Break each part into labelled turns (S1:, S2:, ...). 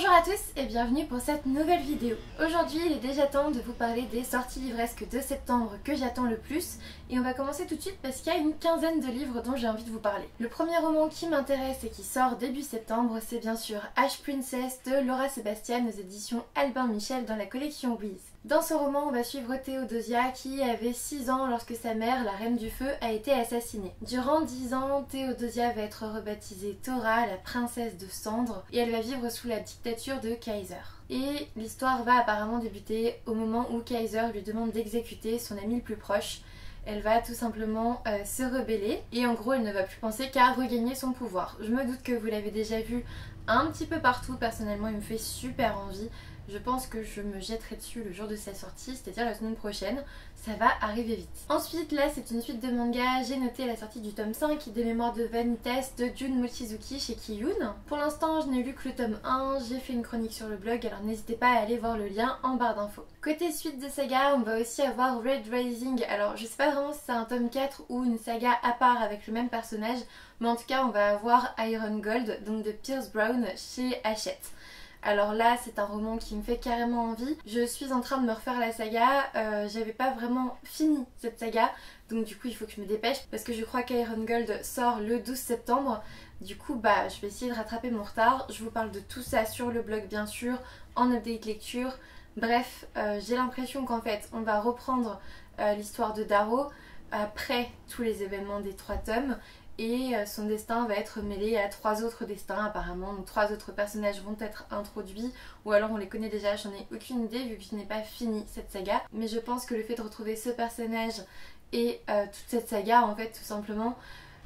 S1: Bonjour à tous et bienvenue pour cette nouvelle vidéo. Aujourd'hui il est déjà temps de vous parler des sorties livresques de septembre que j'attends le plus et on va commencer tout de suite parce qu'il y a une quinzaine de livres dont j'ai envie de vous parler. Le premier roman qui m'intéresse et qui sort début septembre, c'est bien sûr Ash Princess de Laura Sébastien aux éditions Albin Michel dans la collection Wiz. Dans ce roman, on va suivre Théodosia qui avait 6 ans lorsque sa mère, la Reine du Feu, a été assassinée. Durant 10 ans, Théodosia va être rebaptisée Thora, la princesse de cendre, et elle va vivre sous la dictature de Kaiser. Et l'histoire va apparemment débuter au moment où Kaiser lui demande d'exécuter son ami le plus proche. Elle va tout simplement se rebeller et en gros elle ne va plus penser qu'à regagner son pouvoir. Je me doute que vous l'avez déjà vu un petit peu partout, personnellement il me fait super envie. Je pense que je me jetterai dessus le jour de sa sortie, c'est-à-dire la semaine prochaine. Ça va arriver vite. Ensuite, là, c'est une suite de manga. J'ai noté la sortie du tome 5 des Mémoires de Vanitas de Jun Mochizuki chez Kiyun. Pour l'instant, je n'ai lu que le tome 1. J'ai fait une chronique sur le blog, alors n'hésitez pas à aller voir le lien en barre d'infos. Côté suite de saga, on va aussi avoir Red Rising. Alors, je sais pas vraiment si c'est un tome 4 ou une saga à part avec le même personnage, mais en tout cas, on va avoir Iron Gold, donc de Pierce Brown chez Hachette. Alors là c'est un roman qui me fait carrément envie. Je suis en train de me refaire la saga, j'avais pas vraiment fini cette saga, donc du coup il faut que je me dépêche parce que je crois qu'Iron Gold sort le 12 septembre. Du coup je vais essayer de rattraper mon retard. Je vous parle de tout ça sur le blog bien sûr, en update lecture. Bref, j'ai l'impression qu'en fait on va reprendre l'histoire de Darrow après tous les événements des 3 tomes. Et son destin va être mêlé à 3 autres destins apparemment, donc 3 autres personnages vont être introduits ou alors on les connaît déjà, j'en ai aucune idée vu que je n'ai pas fini cette saga. Mais je pense que le fait de retrouver ce personnage et toute cette saga en fait tout simplement,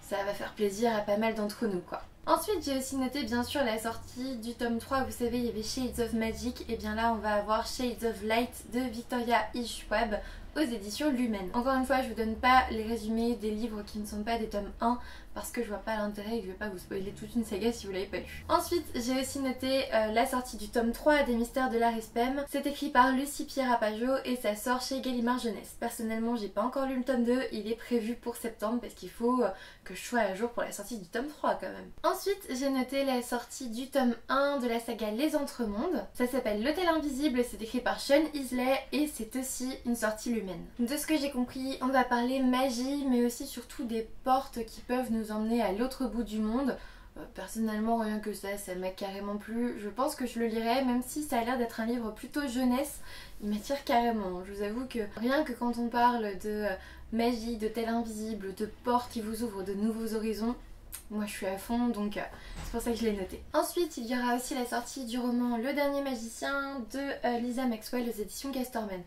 S1: ça va faire plaisir à pas mal d'entre nous quoi. Ensuite j'ai aussi noté bien sûr la sortie du tome 3, vous savez il y avait Shades of Magic, et bien là on va avoir Shades of Light de Victoria E. Schwab aux éditions Lumen. Encore une fois je vous donne pas les résumés des livres qui ne sont pas des tomes 1 parce que je vois pas l'intérêt et que je vais pas vous spoiler toute une saga si vous l'avez pas lu. Ensuite j'ai aussi noté la sortie du tome 3 des Mystères de l'Arispem. C'est écrit par Lucie Pierre Apajot et ça sort chez Gallimard Jeunesse. Personnellement j'ai pas encore lu le tome 2, il est prévu pour septembre parce qu'il faut que je sois à jour pour la sortie du tome 3 quand même. Ensuite j'ai noté la sortie du tome 1 de la saga Les Entremondes. Ça s'appelle L'Hôtel Invisible, c'est écrit par Sean Isley et c'est aussi une sortie Lumen. De ce que j'ai compris, on va parler magie mais aussi surtout des portes qui peuvent nous emmener à l'autre bout du monde. Personnellement rien que ça m'a carrément plu. Je pense que je le lirai même si ça a l'air d'être un livre plutôt jeunesse. Il m'attire carrément. Je vous avoue que rien que quand on parle de magie, d'hôtel invisible, de portes qui vous ouvrent de nouveaux horizons, moi je suis à fond donc c'est pour ça que je l'ai noté. Ensuite il y aura aussi la sortie du roman Le Dernier Magicien de Lisa Maxwell aux éditions Casterman.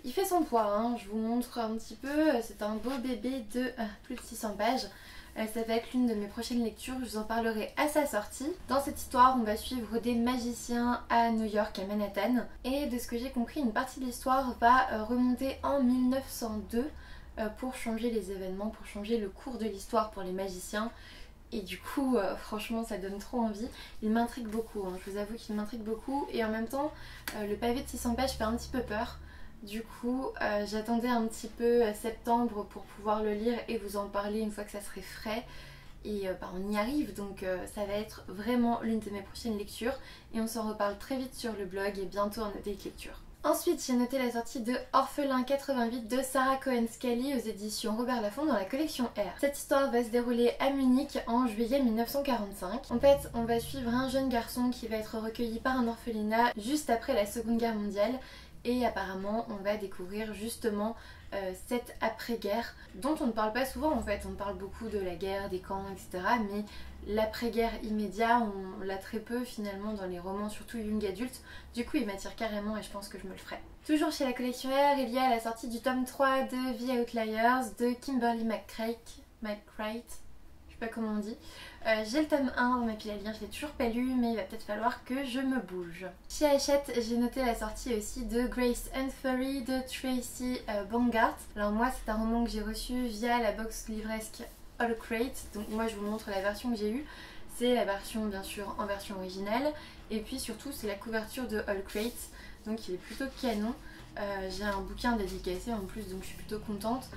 S1: Il fait son poids, hein, je vous montre un petit peu, c'est un beau bébé de plus de 600 pages. Ça va être l'une de mes prochaines lectures, je vous en parlerai à sa sortie. Dans cette histoire on va suivre des magiciens à New York, à Manhattan. Et de ce que j'ai compris, une partie de l'histoire va remonter en 1902 pour changer les événements, pour changer le cours de l'histoire pour les magiciens. Et du coup franchement ça donne trop envie. Il m'intrigue beaucoup, hein. Je vous avoue qu'il m'intrigue beaucoup et en même temps le pavé de 600 pages fait un petit peu peur. Du coup j'attendais un petit peu septembre pour pouvoir le lire et vous en parler une fois que ça serait frais. Et on y arrive donc ça va être vraiment l'une de mes prochaines lectures. Et on s'en reparle très vite sur le blog et bientôt en update lecture. Ensuite j'ai noté la sortie de Orphelin 88 de Sarah Cohen-Scully aux éditions Robert Laffont dans la collection R. Cette histoire va se dérouler à Munich en juillet 1945. En fait on va suivre un jeune garçon qui va être recueilli par un orphelinat juste après la Seconde Guerre mondiale. Et apparemment on va découvrir justement cette après-guerre dont on ne parle pas souvent en fait. On parle beaucoup de la guerre, des camps, etc. Mais l'après-guerre immédiat on l'a très peu finalement dans les romans, surtout young adultes. Du coup il m'attire carrément et je pense que je me le ferai. Toujours chez la collection R, il y a la sortie du tome 3 de The Outliers de Kimberly McCreight. Je sais pas comment on dit. J'ai le tome 1 dans ma pile à lire, je l'ai toujours pas lu mais il va peut-être falloir que je me bouge. Chez Hachette j'ai noté la sortie aussi de Grace and Fury de Tracy Bongart. Alors moi c'est un roman que j'ai reçu via la box livresque All Crate, donc moi je vous montre la version que j'ai eue. C'est la version bien sûr en version originale et puis surtout c'est la couverture de All Crate, donc il est plutôt canon. J'ai un bouquin dédicacé en plus donc je suis plutôt contente.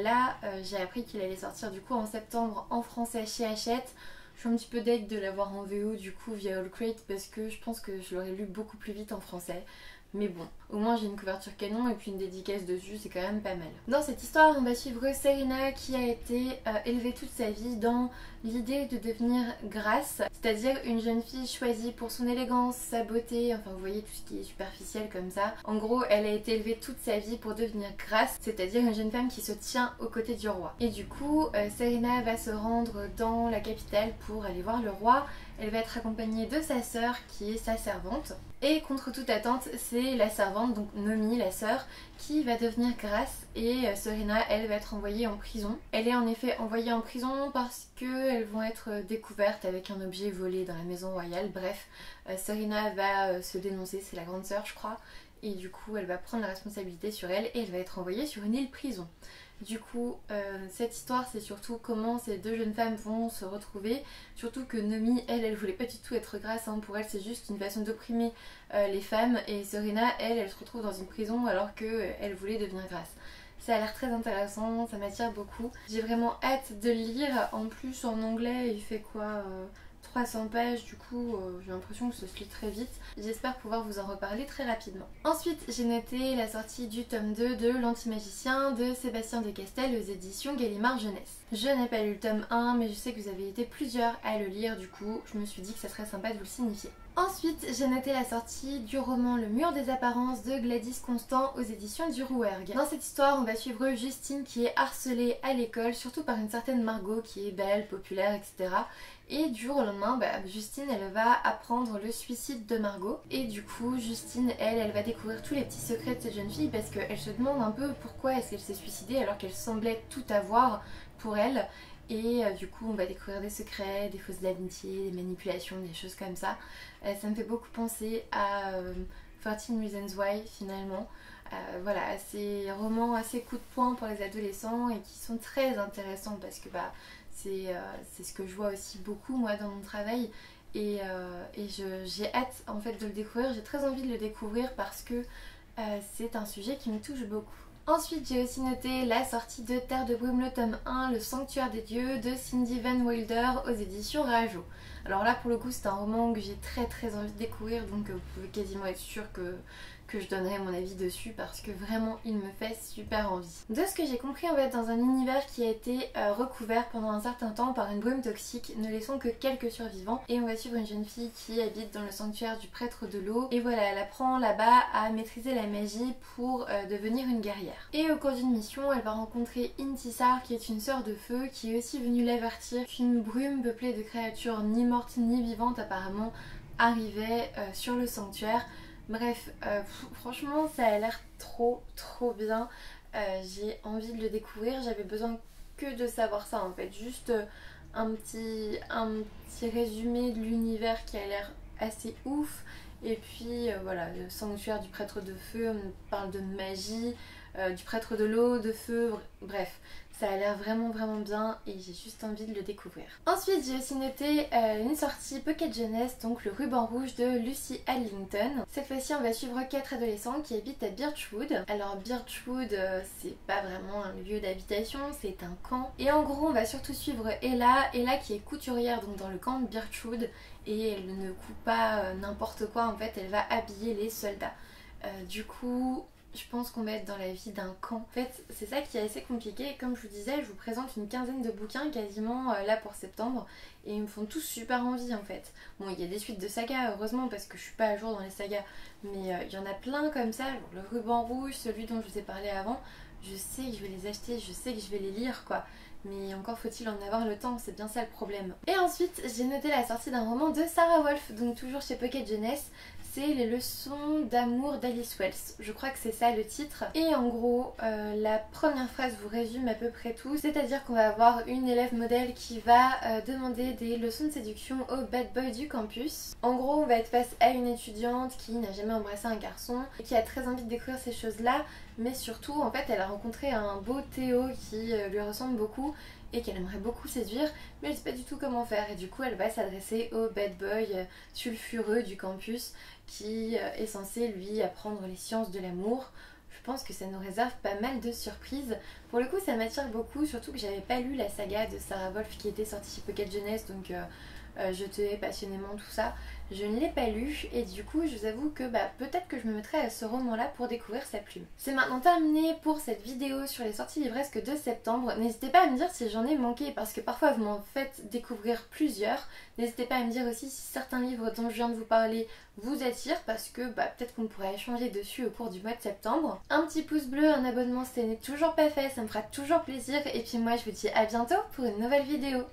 S1: Là j'ai appris qu'il allait sortir du coup en septembre en français chez Hachette. Je suis un petit peu deg de l'avoir en VO du coup via Allcrate parce que je pense que je l'aurais lu beaucoup plus vite en français. Mais bon, au moins j'ai une couverture canon et puis une dédicace dessus, c'est quand même pas mal. Dans cette histoire, on va suivre Serena qui a été élevée toute sa vie dans l'idée de devenir grasse, c'est-à-dire une jeune fille choisie pour son élégance, sa beauté, enfin vous voyez tout ce qui est superficiel comme ça. En gros, elle a été élevée toute sa vie pour devenir grasse, c'est-à-dire une jeune femme qui se tient aux côtés du roi. Et du coup, Serena va se rendre dans la capitale pour aller voir le roi. Elle va être accompagnée de sa sœur qui est sa servante. Et contre toute attente, c'est la servante, donc Nomi, la sœur, qui va devenir grasse et Serena, elle, va être envoyée en prison. Elle est en effet envoyée en prison parce qu'elles vont être découvertes avec un objet volé dans la maison royale. Bref, Serena va se dénoncer, c'est la grande sœur je crois, et du coup elle va prendre la responsabilité sur elle et elle va être envoyée sur une île prison. Du coup, cette histoire, c'est surtout comment ces deux jeunes femmes vont se retrouver. Surtout que Nomi, elle voulait pas du tout être grasse. Hein. Pour elle, c'est juste une façon d'opprimer les femmes. Et Serena, elle se retrouve dans une prison alors qu'elle voulait devenir grasse. Ça a l'air très intéressant, ça m'attire beaucoup. J'ai vraiment hâte de le lire. En plus, en anglais, il fait quoi 300 pages, du coup j'ai l'impression que ça se lit très vite. J'espère pouvoir vous en reparler très rapidement. Ensuite j'ai noté la sortie du tome 2 de L'Antimagicien de Sébastien Decastel aux éditions Gallimard Jeunesse. Je n'ai pas lu le tome 1 mais je sais que vous avez été plusieurs à le lire, du coup je me suis dit que ça serait sympa de vous le signifier. Ensuite, j'ai noté la sortie du roman Le Mur des Apparences de Gladys Constant aux éditions du Rouergue. Dans cette histoire, on va suivre Justine qui est harcelée à l'école, surtout par une certaine Margot qui est belle, populaire, etc. Et du jour au lendemain, Justine, elle va apprendre le suicide de Margot. Et du coup, Justine, elle va découvrir tous les petits secrets de cette jeune fille parce qu'elle se demande un peu pourquoi est-ce qu'elle s'est suicidée alors qu'elle semblait tout avoir pour elle. Et du coup on va découvrir des secrets, des fausses amitiés, des manipulations, des choses comme ça. Ça me fait beaucoup penser à 13 Reasons Why finalement. Voilà, ces romans assez coup de poing pour les adolescents et qui sont très intéressants parce que c'est ce que je vois aussi beaucoup moi dans mon travail. Et j'ai hâte en fait de le découvrir, j'ai très envie de le découvrir parce que c'est un sujet qui me touche beaucoup. Ensuite, j'ai aussi noté la sortie de Terre de Brume, le tome 1, Le Sanctuaire des Dieux de Cindy Van Wilder aux éditions Rajo. Alors là, pour le coup, c'est un roman que j'ai très envie de découvrir, donc vous pouvez quasiment être sûr que je donnerai mon avis dessus parce que vraiment il me fait super envie. De ce que j'ai compris, on va être dans un univers qui a été recouvert pendant un certain temps par une brume toxique, ne laissant que quelques survivants, et on va suivre une jeune fille qui habite dans le sanctuaire du prêtre de l'eau et voilà, elle apprend là-bas à maîtriser la magie pour devenir une guerrière. Et au cours d'une mission, elle va rencontrer Intisar qui est une sœur de feu qui est aussi venue l'avertir qu'une brume peuplée de créatures ni mortes ni vivantes apparemment arrivait sur le sanctuaire. Bref, franchement ça a l'air trop bien, j'ai envie de le découvrir, j'avais besoin que de savoir ça en fait, juste un petit résumé de l'univers qui a l'air assez ouf. Et puis voilà, le sanctuaire du prêtre de feu, on parle de magie, du prêtre de l'eau, de feu, bref. Ça a l'air vraiment bien et j'ai juste envie de le découvrir. Ensuite j'ai aussi noté une sortie Pocket Jeunesse, donc Le Ruban Rouge de Lucy Allington. Cette fois-ci on va suivre 4 adolescents qui habitent à Birchwood. Alors Birchwood c'est pas vraiment un lieu d'habitation, c'est un camp. Et en gros on va surtout suivre Ella qui est couturière donc dans le camp de Birchwood. Et elle ne coupe pas n'importe quoi en fait, elle va habiller les soldats. Du coup je pense qu'on va être dans la vie d'un camp. En fait, c'est ça qui est assez compliqué. Comme je vous disais, je vous présente une quinzaine de bouquins quasiment là pour septembre. Et ils me font tous super envie en fait. Bon, il y a des suites de sagas, heureusement, parce que je suis pas à jour dans les sagas. Mais il y en a plein comme ça. Genre le Ruban Rouge, celui dont je vous ai parlé avant. Je sais que je vais les acheter, je sais que je vais les lire quoi. Mais encore faut-il en avoir le temps, c'est bien ça le problème. Et ensuite, j'ai noté la sortie d'un roman de Sarah Wolf, donc toujours chez Pocket Jeunesse. C'est Les leçons d'amour d'Alice Wells. Je crois que c'est ça le titre. Et en gros, la première phrase vous résume à peu près tout. C'est-à-dire qu'on va avoir une élève modèle qui va demander des leçons de séduction au bad boy du campus. En gros, on va être face à une étudiante qui n'a jamais embrassé un garçon et qui a très envie de découvrir ces choses-là. Mais surtout, en fait, elle a rencontré un beau Théo qui lui ressemble beaucoup et qu'elle aimerait beaucoup séduire, mais elle ne sait pas du tout comment faire. Et du coup, elle va s'adresser au bad boy sulfureux du campus qui est censé lui apprendre les sciences de l'amour. je pense que ça nous réserve pas mal de surprises. Pour le coup ça m'attire beaucoup, surtout que j'avais pas lu la saga de Sarah Wolf qui était sortie chez Pocket Jeunesse, donc je tenais passionnément tout ça. Je ne l'ai pas lu et du coup je vous avoue que peut-être que je me mettrai à ce roman-là pour découvrir sa plume. C'est maintenant terminé pour cette vidéo sur les sorties livresques de septembre. N'hésitez pas à me dire si j'en ai manqué parce que parfois vous m'en faites découvrir plusieurs. N'hésitez pas à me dire aussi si certains livres dont je viens de vous parler vous attirent parce que peut-être qu'on pourrait échanger dessus au cours du mois de septembre. Un petit pouce bleu, un abonnement si ce n'est toujours pas fait, ça me fera toujours plaisir et puis moi je vous dis à bientôt pour une nouvelle vidéo.